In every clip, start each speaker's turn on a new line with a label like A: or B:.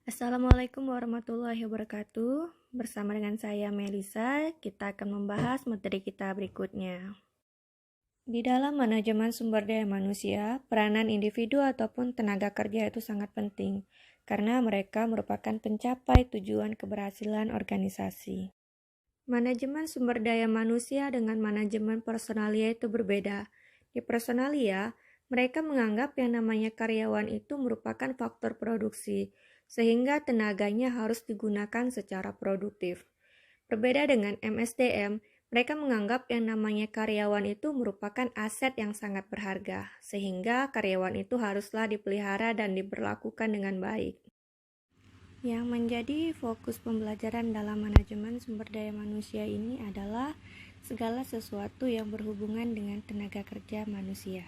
A: Assalamualaikum warahmatullahi wabarakatuh. Bersama dengan saya Melisa, kita akan membahas materi kita berikutnya. Di dalam manajemen sumber daya manusia, peranan individu ataupun tenaga kerja itu sangat penting karena mereka merupakan pencapai tujuan keberhasilan organisasi. Manajemen sumber daya manusia dengan manajemen personalia itu berbeda. Di personalia, mereka menganggap yang namanya karyawan itu merupakan faktor produksi, sehingga tenaganya harus digunakan secara produktif. Berbeda dengan MSDM, mereka menganggap yang namanya karyawan itu merupakan aset yang sangat berharga, sehingga karyawan itu haruslah dipelihara dan diperlakukan dengan baik. Yang menjadi fokus pembelajaran dalam manajemen sumber daya manusia ini adalah segala sesuatu yang berhubungan dengan tenaga kerja manusia.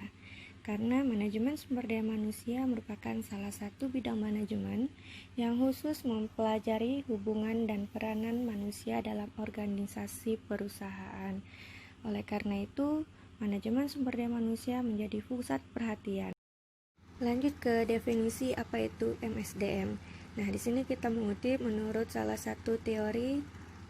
A: Karena manajemen sumber daya manusia merupakan salah satu bidang manajemen yang khusus mempelajari hubungan dan peranan manusia dalam organisasi perusahaan. Oleh karena itu, manajemen sumber daya manusia menjadi pusat perhatian. Lanjut ke definisi apa itu MSDM. Nah, di sini kita mengutip menurut salah satu teori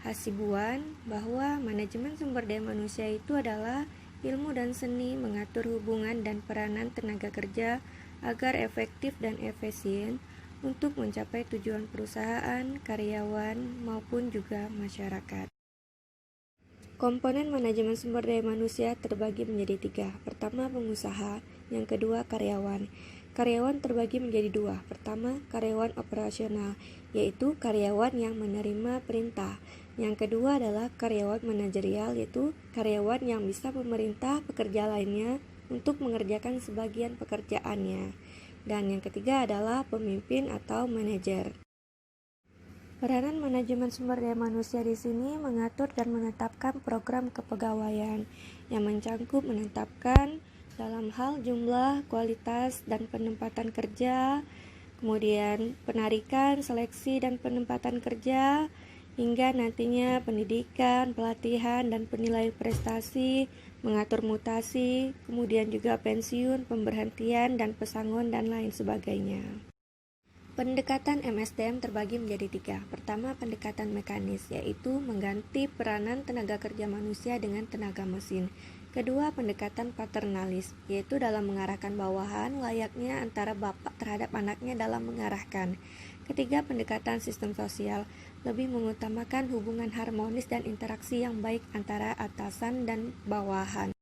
A: Hasibuan bahwa manajemen sumber daya manusia itu adalah ilmu dan seni mengatur hubungan dan peranan tenaga kerja agar efektif dan efisien untuk mencapai tujuan perusahaan, karyawan, maupun juga masyarakat. Komponen manajemen sumber daya manusia terbagi menjadi 3. Pertama, pengusaha. Yang kedua, karyawan. Karyawan terbagi menjadi 2. Pertama, karyawan operasional, yaitu karyawan yang menerima perintah. Yang kedua adalah karyawan manajerial, yaitu karyawan yang bisa memerintah pekerja lainnya untuk mengerjakan sebagian pekerjaannya. Dan yang ketiga adalah pemimpin atau manajer. Peranan manajemen sumber daya manusia di sini mengatur dan menetapkan program kepegawaian yang mencangkup menetapkan dalam hal jumlah, kualitas, dan penempatan kerja, kemudian penarikan, seleksi, dan penempatan kerja, hingga nantinya pendidikan, pelatihan, dan penilaian prestasi, mengatur mutasi, kemudian juga pensiun, pemberhentian, dan pesangon, dan lain sebagainya. Pendekatan MSDM terbagi menjadi 3. Pertama, pendekatan mekanis, yaitu mengganti peranan tenaga kerja manusia dengan tenaga mesin. Kedua, pendekatan paternalis, yaitu dalam mengarahkan bawahan layaknya antara bapak terhadap anaknya dalam mengarahkan. Ketiga, pendekatan sistem sosial, lebih mengutamakan hubungan harmonis dan interaksi yang baik antara atasan dan bawahan.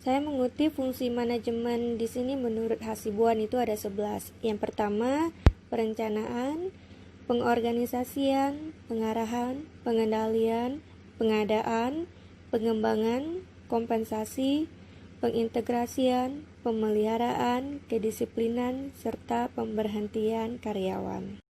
A: Saya mengutip fungsi manajemen di sini menurut Hasibuan itu ada 11. Yang pertama, perencanaan, pengorganisasian, pengarahan, pengendalian, pengadaan, pengembangan, kompensasi, pengintegrasian, pemeliharaan, kedisiplinan, serta pemberhentian karyawan.